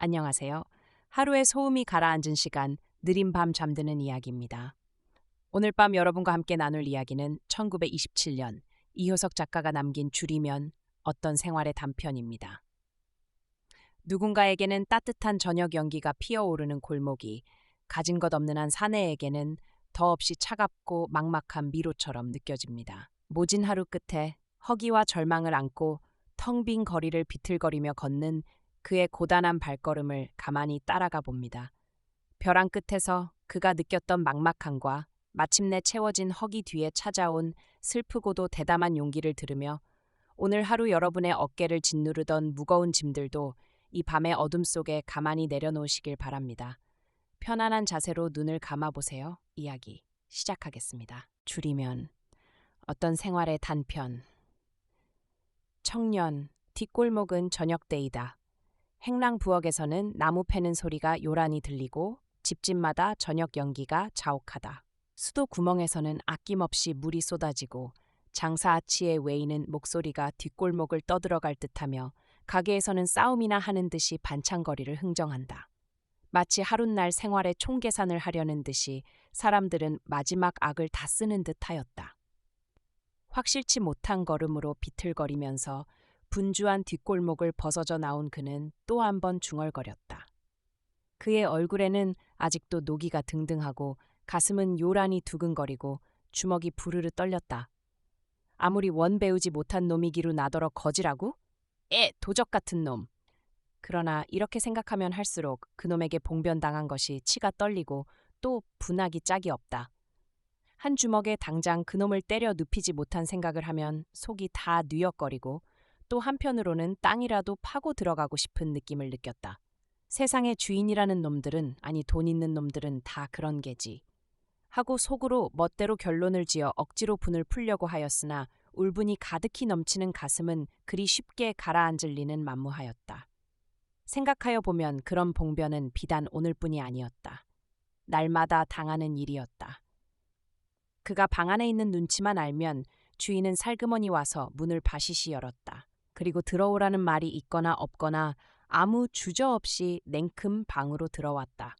안녕하세요. 하루의 소음이 가라앉은 시간, 느린 밤 잠드는 이야기입니다. 오늘 밤 여러분과 함께 나눌 이야기는 1927년 이효석 작가가 남긴 줄이면 어떤 생활의 단편입니다. 누군가에게는 따뜻한 저녁 연기가 피어오르는 골목이, 가진 것 없는 한 사내에게는 더없이 차갑고 막막한 미로처럼 느껴집니다. 모진 하루 끝에 허기와 절망을 안고 텅 빈 거리를 비틀거리며 걷는 그의 고단한 발걸음을 가만히 따라가 봅니다. 벼랑 끝에서 그가 느꼈던 막막함과 마침내 채워진 허기 뒤에 찾아온 슬프고도 대담한 용기를 들으며 오늘 하루 여러분의 어깨를 짓누르던 무거운 짐들도 이 밤의 어둠 속에 가만히 내려놓으시길 바랍니다. 편안한 자세로 눈을 감아보세요. 이야기 시작하겠습니다. 줄이면 어떤 생활의 단편. 청년, 뒷골목은 저녁때이다. 행랑 부엌에서는 나무 패는 소리가 요란히 들리고 집집마다 저녁 연기가 자욱하다. 수도 구멍에서는 아낌없이 물이 쏟아지고 장사 아치의 외이는 목소리가 뒷골목을 떠들어갈 듯하며 가게에서는 싸움이나 하는 듯이 반창거리를 흥정한다. 마치 하룻날 생활의 총계산을 하려는 듯이 사람들은 마지막 악을 다 쓰는 듯하였다. 확실치 못한 걸음으로 비틀거리면서 분주한 뒷골목을 벗어져 나온 그는 또 한 번 중얼거렸다. 그의 얼굴에는 아직도 노기가 등등하고 가슴은 요란히 두근거리고 주먹이 부르르 떨렸다. 아무리 원 배우지 못한 놈이기로 나더러 거지라고? 도적 같은 놈. 그러나 이렇게 생각하면 할수록 그놈에게 봉변당한 것이 치가 떨리고 또 분하기 짝이 없다. 한 주먹에 당장 그놈을 때려 눕히지 못한 생각을 하면 속이 다 뉘역거리고 또 한편으로는 땅이라도 파고 들어가고 싶은 느낌을 느꼈다. 세상의 주인이라는 놈들은, 아니 돈 있는 놈들은 다 그런 게지. 하고 속으로 멋대로 결론을 지어 억지로 분을 풀려고 하였으나 울분이 가득히 넘치는 가슴은 그리 쉽게 가라앉을 리는 만무하였다. 생각하여 보면 그런 봉변은 비단 오늘뿐이 아니었다. 날마다 당하는 일이었다. 그가 방 안에 있는 눈치만 알면 주인은 살그머니 와서 문을 바시시 열었다. 그리고 들어오라는 말이 있거나 없거나 아무 주저없이 냉큼 방으로 들어왔다.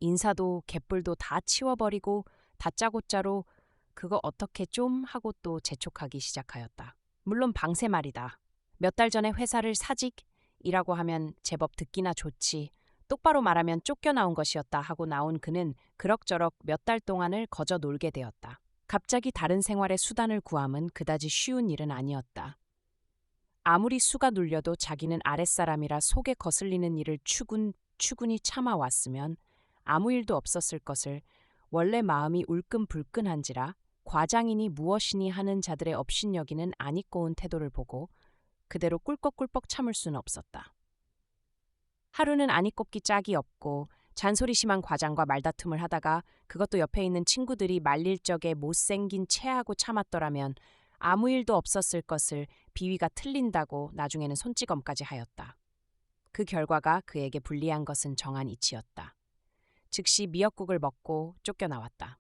인사도 갯불도 다 치워버리고 다짜고짜로 그거 어떻게 좀 하고 또 재촉하기 시작하였다. 물론 방세 말이다. 몇 달 전에 회사를 사직이라고 하면 제법 듣기나 좋지. 똑바로 말하면 쫓겨나온 것이었다 하고 나온 그는 그럭저럭 몇 달 동안을 거저 놀게 되었다. 갑자기 다른 생활의 수단을 구함은 그다지 쉬운 일은 아니었다. 아무리 수가 눌려도 자기는 아랫사람이라 속에 거슬리는 일을 추군히 참아왔으면 아무 일도 없었을 것을 원래 마음이 울끈불끈한지라 과장이니 무엇이니 하는 자들의 업신여기는 아니꼬운 태도를 보고 그대로 꿀꺽꿀꺽 참을 수는 없었다. 하루는 아니꼽기 짝이 없고 잔소리 심한 과장과 말다툼을 하다가 그것도 옆에 있는 친구들이 말릴 적에 못생긴 체하고 참았더라면 아무 일도 없었을 것을 비위가 틀린다고 나중에는 손찌검까지 하였다. 그 결과가 그에게 불리한 것은 정한 이치였다. 즉시 미역국을 먹고 쫓겨나왔다.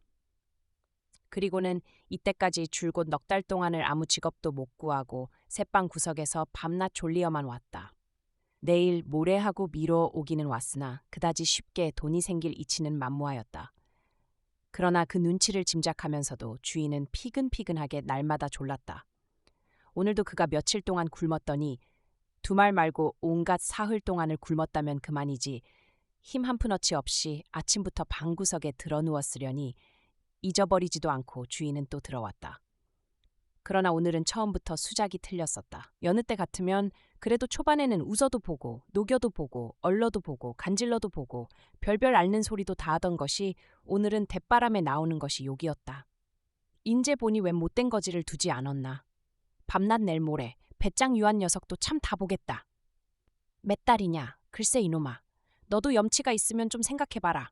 그리고는 이때까지 줄곧 넉 달 동안을 아무 직업도 못 구하고 새방 구석에서 밤낮 졸리어만 왔다. 내일 모레 하고 미뤄 오기는 왔으나 그다지 쉽게 돈이 생길 이치는 만무하였다. 그러나 그 눈치를 짐작하면서도 주인은 피근피근하게 날마다 졸랐다. 오늘도 그가 며칠 동안 굶었더니 두 말 말고 온갖 사흘 동안을 굶었다면 그만이지 힘 한 푼어치 없이 아침부터 방구석에 드러누웠으려니 잊어버리지도 않고 주인은 또 들어왔다. 그러나 오늘은 처음부터 수작이 틀렸었다. 여느 때 같으면 그래도 초반에는 웃어도 보고 녹여도 보고 얼러도 보고 간질러도 보고 별별 앓는 소리도 다 하던 것이 오늘은 대바람에 나오는 것이 욕이었다. 인제 보니 웬 못된 거지를 두지 않았나. 밤낮 내일 모레 배짱 유한 녀석도 참 다 보겠다. 몇 달이냐? 글쎄 이놈아. 너도 염치가 있으면 좀 생각해봐라.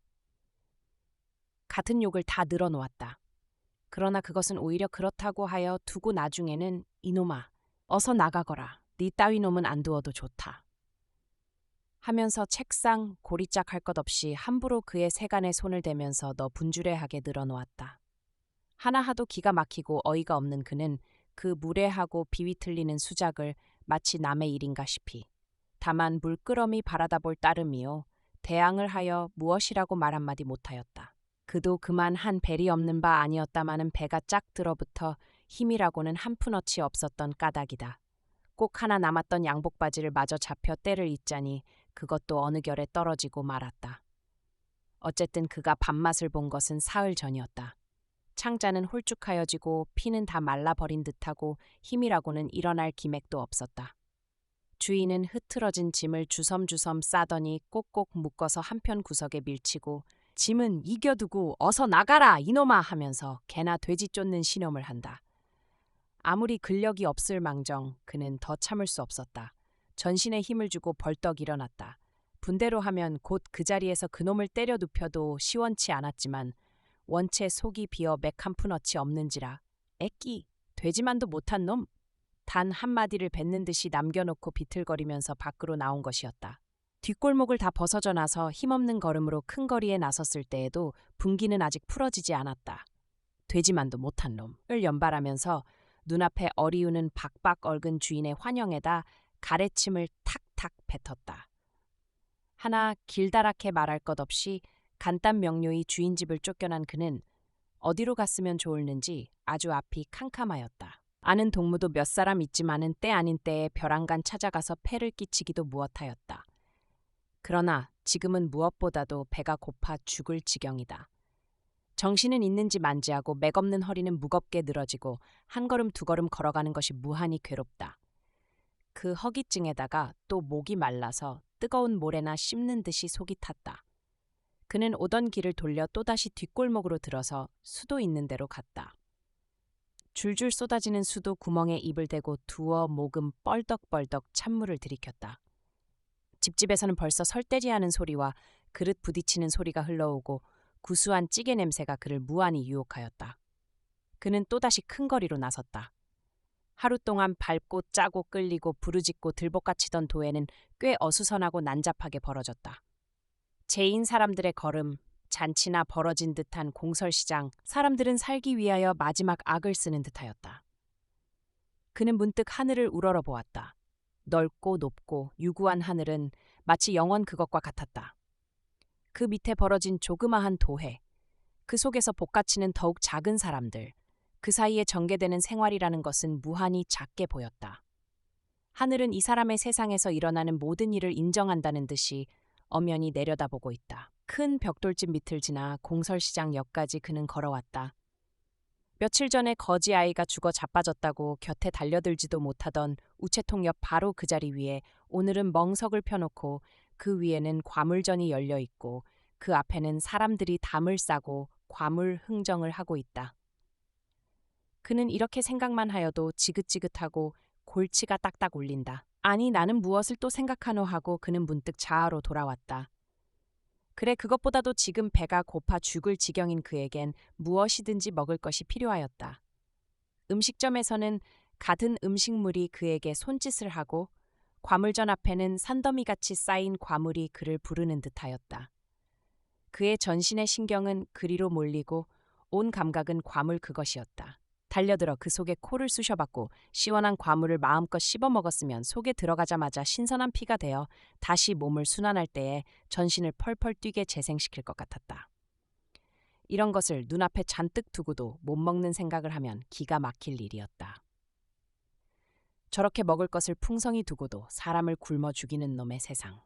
같은 욕을 다 늘어놓았다. 그러나 그것은 오히려 그렇다고 하여 두고 나중에는 이놈아, 어서 나가거라. 네 따위 놈은 안 두어도 좋다. 하면서 책상, 고리짝 할 것 없이 함부로 그의 세간에 손을 대면서 너 분주레하게 늘어놓았다. 하나하도 기가 막히고 어이가 없는 그는 그 무례하고 비위 틀리는 수작을 마치 남의 일인가 싶이 다만 물끄러미 바라다 볼 따름이요. 대항을 하여 무엇이라고 말 한마디 못하였다. 그도 그만 한 벨이 없는 바 아니었다마는 배가 짝 들어붙어 힘이라고는 한 푼어치 없었던 까닭이다. 꼭 하나 남았던 양복바지를 마저 잡혀 때를 잇자니 그것도 어느 결에 떨어지고 말았다. 어쨌든 그가 밥맛을 본 것은 사흘 전이었다. 창자는 홀쭉하여지고 피는 다 말라버린 듯하고 힘이라고는 일어날 기맥도 없었다. 주인은 흐트러진 짐을 주섬주섬 싸더니 꼭꼭 묶어서 한편 구석에 밀치고 짐은 이겨두고 어서 나가라 이놈아 하면서 개나 돼지 쫓는 신용을 한다. 아무리 근력이 없을 망정 그는 더 참을 수 없었다. 전신에 힘을 주고 벌떡 일어났다. 분대로 하면 곧 그 자리에서 그놈을 때려 눕혀도 시원치 않았지만 원체 속이 비어 맥 한 푼어치 없는지라 애끼 되지만도 못한 놈 단 한마디를 뱉는 듯이 남겨놓고 비틀거리면서 밖으로 나온 것이었다. 뒷골목을 다 벗어져 나서 힘없는 걸음으로 큰 거리에 나섰을 때에도 분기는 아직 풀어지지 않았다. 되지만도 못한 놈을 연발하면서 눈앞에 어리우는 박박 얽은 주인의 환영에다 가래침을 탁탁 뱉었다. 하나 길다랗게 말할 것 없이 간단 명료히 주인 집을 쫓겨난 그는 어디로 갔으면 좋을는지 아주 앞이 캄캄하였다. 아는 동무도 몇 사람 있지만은 때 아닌 때에 벼랑간 찾아가서 폐를 끼치기도 무엇하였다. 그러나 지금은 무엇보다도 배가 고파 죽을 지경이다. 정신은 있는지 만지하고 맥없는 허리는 무겁게 늘어지고 한 걸음 두 걸음 걸어가는 것이 무한히 괴롭다. 그 허기증에다가 또 목이 말라서 뜨거운 모래나 씹는 듯이 속이 탔다. 그는 오던 길을 돌려 또다시 뒷골목으로 들어서 수도 있는 데로 갔다. 줄줄 쏟아지는 수도 구멍에 입을 대고 두어 모금 뻘덕뻘덕 찬물을 들이켰다. 집집에서는 벌써 설대지하는 소리와 그릇 부딪히는 소리가 흘러오고 구수한 찌개 냄새가 그를 무한히 유혹하였다. 그는 또다시 큰 거리로 나섰다. 하루 동안 밟고 짜고 끌리고 부르짖고 들볶아치던 도에는 꽤 어수선하고 난잡하게 벌어졌다. 제인 사람들의 걸음, 잔치나 벌어진 듯한 공설시장, 사람들은 살기 위하여 마지막 악을 쓰는 듯하였다. 그는 문득 하늘을 우러러 보았다. 넓고 높고 유구한 하늘은 마치 영원 그것과 같았다. 그 밑에 벌어진 조그마한 도회, 그 속에서 볶아치는 더욱 작은 사람들, 그 사이에 전개되는 생활이라는 것은 무한히 작게 보였다. 하늘은 이 사람의 세상에서 일어나는 모든 일을 인정한다는 듯이 엄연히 내려다보고 있다. 큰 벽돌집 밑을 지나 공설시장 역까지 그는 걸어왔다. 며칠 전에 거지 아이가 죽어 자빠졌다고 곁에 달려들지도 못하던 우체통 옆 바로 그 자리 위에 오늘은 멍석을 펴놓고 그 위에는 과물전이 열려 있고 그 앞에는 사람들이 담을 싸고 과물 흥정을 하고 있다. 그는 이렇게 생각만 하여도 지긋지긋하고 골치가 딱딱 울린다. 아니 나는 무엇을 또 생각하노 하고 그는 문득 자아로 돌아왔다. 그래 그것보다도 지금 배가 고파 죽을 지경인 그에겐 무엇이든지 먹을 것이 필요하였다. 음식점에서는 가든 음식물이 그에게 손짓을 하고 과물전 앞에는 산더미같이 쌓인 과물이 그를 부르는 듯하였다. 그의 전신의 신경은 그리로 몰리고 온 감각은 과물 그것이었다. 달려들어 그 속에 코를 쑤셔봤고 시원한 과물을 마음껏 씹어먹었으면 속에 들어가자마자 신선한 피가 되어 다시 몸을 순환할 때에 전신을 펄펄 뛰게 재생시킬 것 같았다. 이런 것을 눈앞에 잔뜩 두고도 못 먹는 생각을 하면 기가 막힐 일이었다. 저렇게 먹을 것을 풍성히 두고도 사람을 굶어 죽이는 놈의 세상.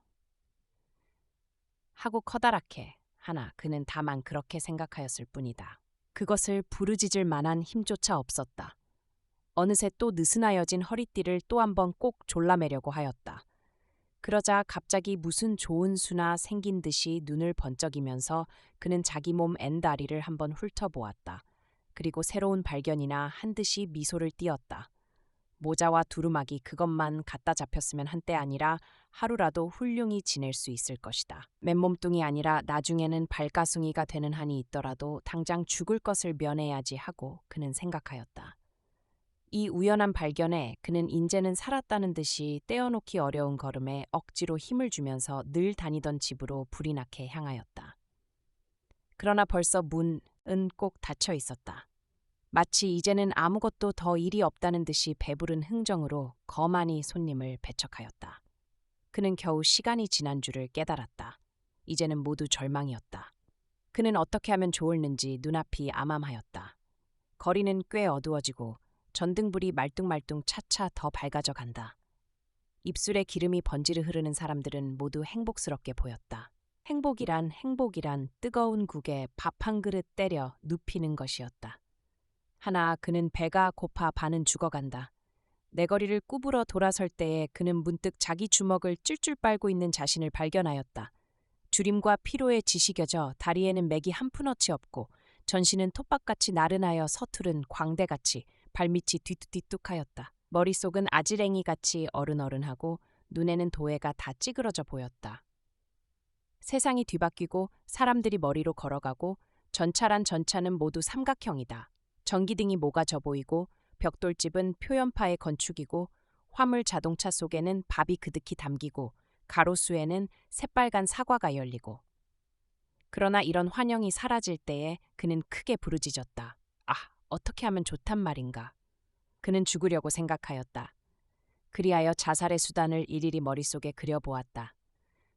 하고 커다랗게 하나 그는 다만 그렇게 생각하였을 뿐이다. 그것을 부르짖을 만한 힘조차 없었다. 어느새 또 느슨하여진 허리띠를 또 한 번 꼭 졸라매려고 하였다. 그러자 갑자기 무슨 좋은 수나 생긴 듯이 눈을 번쩍이면서 그는 자기 몸 엔다리를 한번 훑어보았다. 그리고 새로운 발견이나 한 듯이 미소를 띄었다. 모자와 두루마기 그것만 갖다 잡혔으면 한때 아니라 하루라도 훌륭히 지낼 수 있을 것이다. 맨몸뚱이 아니라 나중에는 발가숭이가 되는 한이 있더라도 당장 죽을 것을 면해야지 하고 그는 생각하였다. 이 우연한 발견에 그는 인제는 살았다는 듯이 떼어놓기 어려운 걸음에 억지로 힘을 주면서 늘 다니던 집으로 불이 나게 향하였다. 그러나 벌써 문은 꼭 닫혀 있었다. 마치 이제는 아무것도 더 일이 없다는 듯이 배부른 흥정으로 거만히 손님을 배척하였다. 그는 겨우 시간이 지난 줄을 깨달았다. 이제는 모두 절망이었다. 그는 어떻게 하면 좋을는지 눈앞이 암암하였다. 거리는 꽤 어두워지고 전등불이 말뚱말뚱 차차 더 밝아져 간다. 입술에 기름이 번지르 흐르는 사람들은 모두 행복스럽게 보였다. 행복이란 뜨거운 국에 밥 한 그릇 때려 눕히는 것이었다. 하나 그는 배가 고파 반은 죽어간다. 내거리를 꾸불어 돌아설 때에 그는 문득 자기 주먹을 찔찔 빨고 있는 자신을 발견하였다. 주림과 피로에 지시겨져 다리에는 맥이 한 푼어치 없고 전신은 톱밥같이 나른하여 서투른 광대같이 발밑이 뒤뚝뒤뚝하였다. 머릿속은 아지랭이같이 어른어른하고 눈에는 도해가 다 찌그러져 보였다. 세상이 뒤바뀌고 사람들이 머리로 걸어가고 전차는 모두 삼각형이다. 전기등이 모가져 보이고 벽돌집은 표연파의 건축이고 화물 자동차 속에는 밥이 그득히 담기고 가로수에는 새빨간 사과가 열리고. 그러나 이런 환영이 사라질 때에 그는 크게 부르짖었다. 아, 어떻게 하면 좋단 말인가. 그는 죽으려고 생각하였다. 그리하여 자살의 수단을 일일이 머릿속에 그려보았다.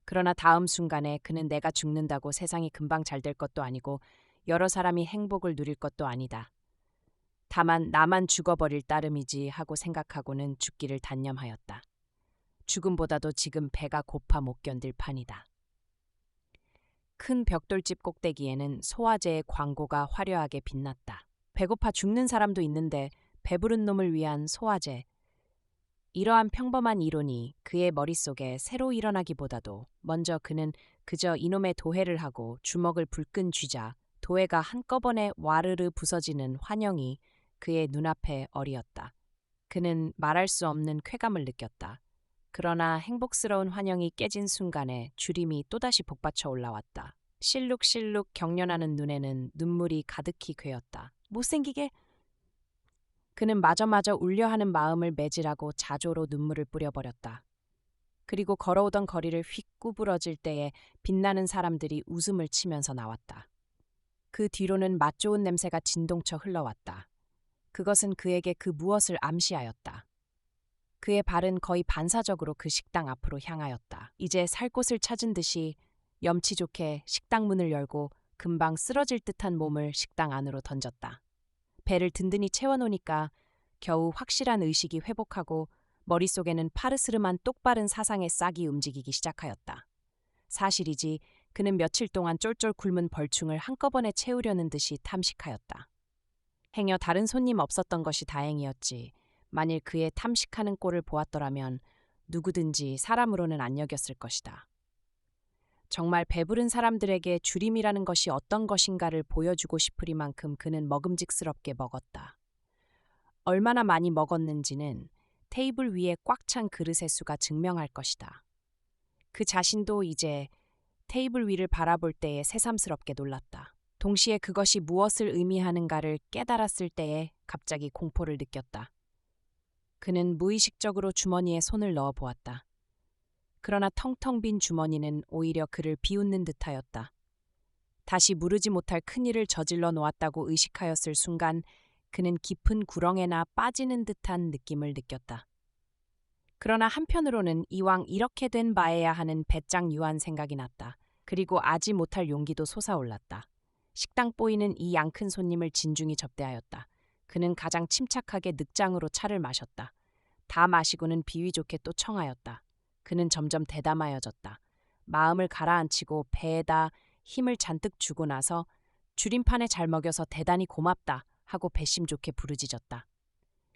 그러나 다음 순간에 그는 내가 죽는다고 세상이 금방 잘 될 것도 아니고 여러 사람이 행복을 누릴 것도 아니다. 다만 나만 죽어버릴 따름이지 하고 생각하고는 죽기를 단념하였다. 죽음보다도 지금 배가 고파 못 견딜 판이다. 큰 벽돌집 꼭대기에는 소화제의 광고가 화려하게 빛났다. 배고파 죽는 사람도 있는데 배부른 놈을 위한 소화제. 이러한 평범한 이론이 그의 머릿속에 새로 일어나기보다도 먼저 그는 그저 이놈의 도해를 하고 주먹을 불끈 쥐자 도해가 한꺼번에 와르르 부서지는 환영이 그의 눈앞에 어리었다. 그는 말할 수 없는 쾌감을 느꼈다. 그러나 행복스러운 환영이 깨진 순간에 주림이 또다시 복받쳐 올라왔다. 실룩실룩 경련하는 눈에는 눈물이 가득히 괴었다. 못생기게! 그는 마저마저 울려하는 마음을 매질하고 자조로 눈물을 뿌려버렸다. 그리고 걸어오던 거리를 휙 구부러질 때에 빛나는 사람들이 웃음을 치면서 나왔다. 그 뒤로는 맛 좋은 냄새가 진동쳐 흘러왔다. 그것은 그에게 그 무엇을 암시하였다. 그의 발은 거의 반사적으로 그 식당 앞으로 향하였다. 이제 살 곳을 찾은 듯이 염치 좋게 식당 문을 열고 금방 쓰러질 듯한 몸을 식당 안으로 던졌다. 배를 든든히 채워놓으니까 겨우 확실한 의식이 회복하고 머릿속에는 파르스름한 똑바른 사상의 싹이 움직이기 시작하였다. 사실이지 그는 며칠 동안 쫄쫄 굶은 벌충을 한꺼번에 채우려는 듯이 탐식하였다. 행여 다른 손님 없었던 것이 다행이었지. 만일 그의 탐식하는 꼴을 보았더라면 누구든지 사람으로는 안 여겼을 것이다. 정말 배부른 사람들에게 주림이라는 것이 어떤 것인가를 보여주고 싶으리만큼 그는 먹음직스럽게 먹었다. 얼마나 많이 먹었는지는 테이블 위에 꽉 찬 그릇의 수가 증명할 것이다. 그 자신도 이제 테이블 위를 바라볼 때에 새삼스럽게 놀랐다. 동시에 그것이 무엇을 의미하는가를 깨달았을 때에 갑자기 공포를 느꼈다. 그는 무의식적으로 주머니에 손을 넣어 보았다. 그러나 텅텅 빈 주머니는 오히려 그를 비웃는 듯하였다. 다시 무르지 못할 큰일을 저질러 놓았다고 의식하였을 순간 그는 깊은 구렁에나 빠지는 듯한 느낌을 느꼈다. 그러나 한편으로는 이왕 이렇게 된 바에야 하는 배짱 유한 생각이 났다. 그리고 아지 못할 용기도 솟아올랐다. 식당 보이는 이 양큰 손님을 진중히 접대하였다. 그는 가장 침착하게 늑장으로 차를 마셨다. 다 마시고는 비위 좋게 또 청하였다. 그는 점점 대담하여졌다. 마음을 가라앉히고 배에다 힘을 잔뜩 주고 나서 주림판에 잘 먹여서 대단히 고맙다 하고 배심 좋게 부르짖었다.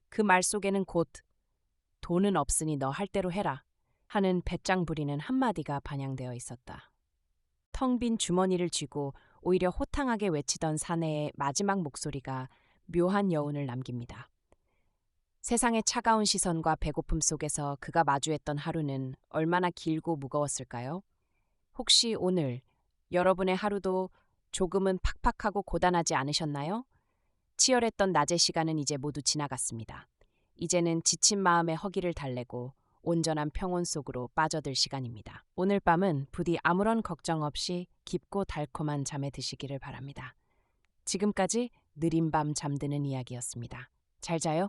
그 말 속에는 곧 돈은 없으니 너 할 대로 해라 하는 배짱 부리는 한마디가 반영되어 있었다. 텅 빈 주머니를 쥐고 오히려 호탕하게 외치던 사내의 마지막 목소리가 묘한 여운을 남깁니다. 세상의 차가운 시선과 배고픔 속에서 그가 마주했던 하루는 얼마나 길고 무거웠을까요? 혹시 오늘 여러분의 하루도 조금은 팍팍하고 고단하지 않으셨나요? 치열했던 낮의 시간은 이제 모두 지나갔습니다. 이제는 지친 마음의 허기를 달래고 온전한 평온 속으로 빠져들 시간입니다. 오늘 밤은 부디 아무런 걱정 없이 깊고 달콤한 잠에 드시기를 바랍니다. 지금까지 느린 밤 잠드는 이야기였습니다. 잘 자요.